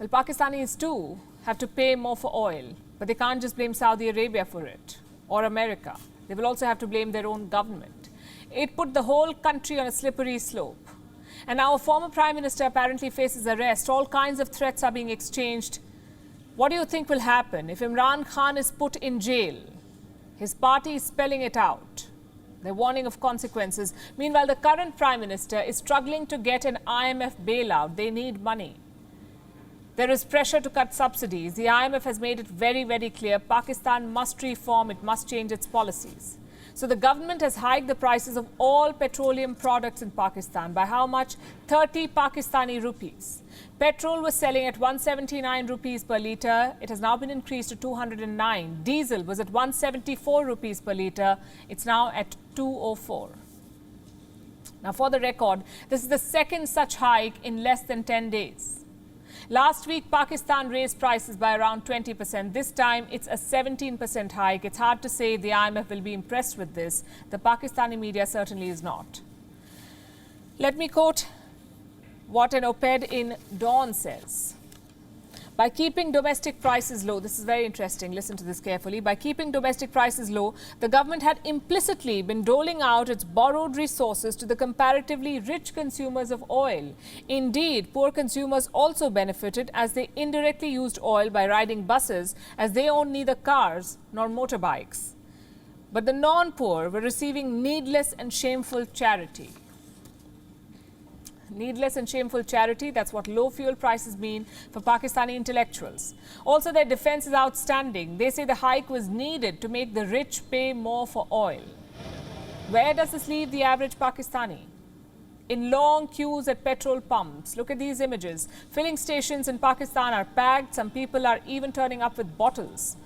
Well, Pakistanis too have to pay more for oil, but they can't just blame Saudi Arabia for it or America. They will also have to blame their own government. It put the whole country on a slippery slope. And now a former Prime Minister apparently faces arrest. All kinds of threats are being exchanged. What do you think will happen if Imran Khan is put in jail? His party is spelling it out. They're warning of consequences. Meanwhile, the current Prime Minister is struggling to get an IMF bailout. They need money. There is pressure to cut subsidies. The IMF has made it very, very clear Pakistan must reform, it must change its policies. So the government has hiked the prices of all petroleum products in Pakistan. By how much? 30 Pakistani rupees. Petrol was selling at 179 rupees per litre. It has now been increased to 209. Diesel was at 174 rupees per litre. It's now at 204. Now, for the record, this is the second such hike in less than 10 days. Last week, Pakistan raised prices by around 20%. This time, it's a 17% hike. It's hard to say the IMF will be impressed with this. The Pakistani media certainly is not. Let me quote what an op-ed in Dawn says. By keeping domestic prices low, this is very interesting, listen to this carefully. By keeping domestic prices low, the government had implicitly been doling out its borrowed resources to the comparatively rich consumers of oil. Indeed, poor consumers also benefited as they indirectly used oil by riding buses, as they own neither cars nor motorbikes. But the non-poor were receiving needless and shameful charity. Needless and shameful charity, that's what low fuel prices mean for Pakistani intellectuals. Also, their defense is outstanding. They say the hike was needed to make the rich pay more for oil. Where does this leave the average Pakistani? In long queues at petrol pumps. Look at these images. Filling stations in Pakistan are packed. Some people are even turning up with bottles.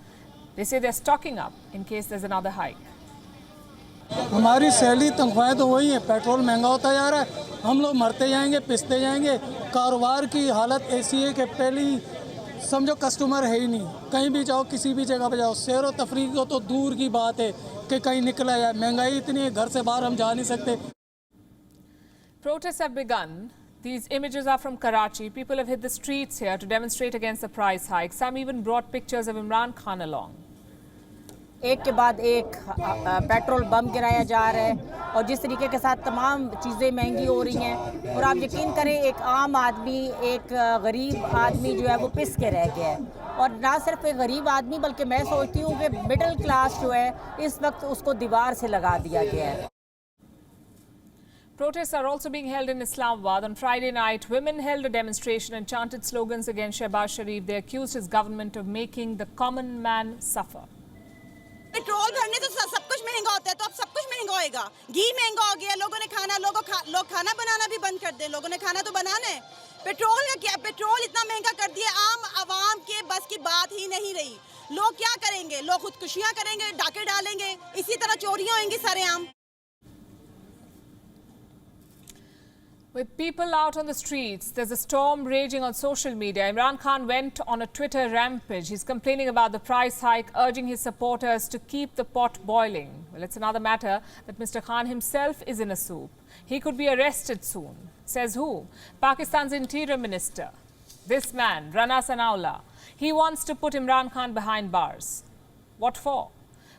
They say they're stocking up in case there's another hike. हमारी salary तनख्वाहें तो वही है, petrol महंगा होता जा रहा है, हम लोग मरते जाएंगे, पिसते जाएंगे। कारोबार की हालत ऐसी है कि पहली समझो कस्टमर है ही नहीं, कहीं भी जाओ, किसी भी जगह पे जाओ, सैर व तफरीह को तो दूर की बात है कि कहीं निकला जाए। महंगाई इतनी है, घर से बाहर हम जा नहीं सकते। Protests have begun. These images are from Karachi. People have hit the streets here to demonstrate against the price hike. Some even brought pictures of Imran Khan along. एक के बाद एक पेट्रोल बम गिराया जा रहा है और जिस तरीके के साथ तमाम चीज़ें महंगी हो रही हैं और आप यकीन करें एक आम आदमी, एक गरीब आदमी जो है वो पिस के रह गया है। और ना सिर्फ एक गरीब आदमी बल्कि मैं सोचती हूँ कि मिडिल क्लास जो है इस वक्त उसको दीवार से लगा दिया गया है। Protests are also being held in Islamabad. On Friday night, women held a demonstration and chanted slogans against Shehbaz Sharif. They accused his government of making the common man suffer. Petrol भरने तो सब कुछ महंगा होता है, तो अब सब कुछ महंगा होएगा। घी महंगा हो गया, लोगों ने लोग खाना बनाना भी बंद कर दे। लोगों ने खाना तो बनाना है। पेट्रोल का क्या, पेट्रोल इतना महंगा कर दिया, आम आवाम के बस की बात ही नहीं रही। लोग क्या करेंगे? लोग खुदकुशियां करेंगे, डाके डालेंगे, इसी तरह चोरियां होंगी सरेआम। With people out on the streets, there's a storm raging on social media. Imran Khan went on a Twitter rampage. He's complaining about the price hike, urging his supporters to keep the pot boiling. Well, it's another matter that Mr. Khan himself is in a soup. He could be arrested soon. Says who? Pakistan's Interior Minister. This man, Rana Sanaullah. He wants to put Imran Khan behind bars. What for?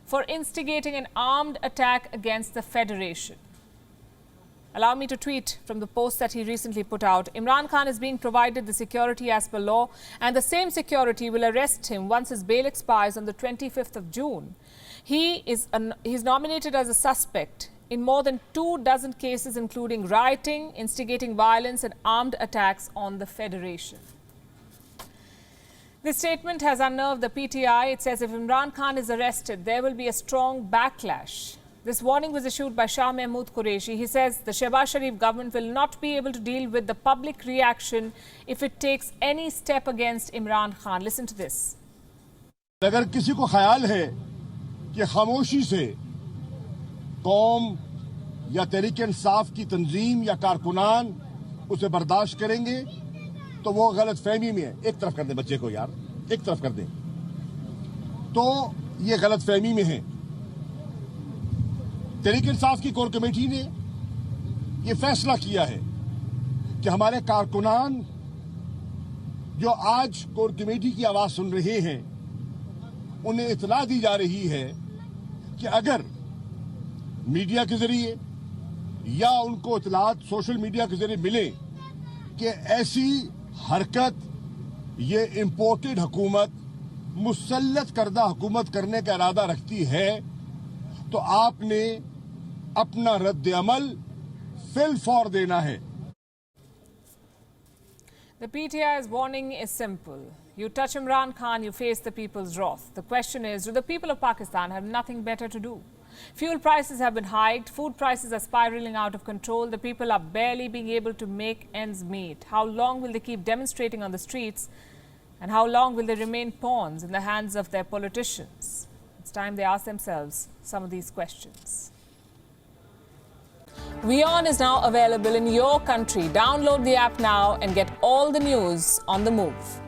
For instigating an armed attack against the Federation. Allow me to tweet from the post that he recently put out. Imran Khan is being provided the security as per law, and the same security will arrest him once his bail expires on the 25th of June. He's nominated as a suspect in more than 24 cases, including rioting, instigating violence and armed attacks on the Federation. This statement has unnerved the PTI. It says if Imran Khan is arrested, there will be a strong backlash. This warning was issued by Shah Mahmood Qureshi. He says the Shehbaz Sharif government will not be able to deal with the public reaction if it takes any step against Imran Khan. Listen to this. अगर किसी को ख्याल है कि खामोशी से कौम या तहरीक इंसाफ की तंजीम या कारकुनान उसे बर्दाश्त करेंगे तो वो गलत फहमी में है। एक तरफ कर दें बच्चे को यार, एक तरफ कर दें, तो ये गलत फहमी में है। तहरीक इंसाफ की कोर कमेटी ने यह फैसला किया है कि हमारे कारकुनान जो आज कोर कमेटी की आवाज सुन रहे हैं उन्हें इतला दी जा रही है कि अगर मीडिया के जरिए या उनको इतलात सोशल मीडिया के जरिए मिले कि ऐसी हरकत ये इम्पोर्टेड हुकूमत मुसल्लत करदा हुकूमत करने का इरादा रखती है तो आपने अपना रद्द अमल फिल फौर देना है। The PTI's warning is simple. You touch Imran Khan, you face the people's wrath. The question is, do the people of Pakistan have nothing better to do? Fuel prices have been hiked, food prices are spiraling out of control, the people are barely being able to make ends meet. How long will they keep demonstrating on the streets? And how long will they remain pawns in the hands of their politicians? It's time they ask themselves some of these questions. WION is now available in your country. Download the app now and get all the news on the move.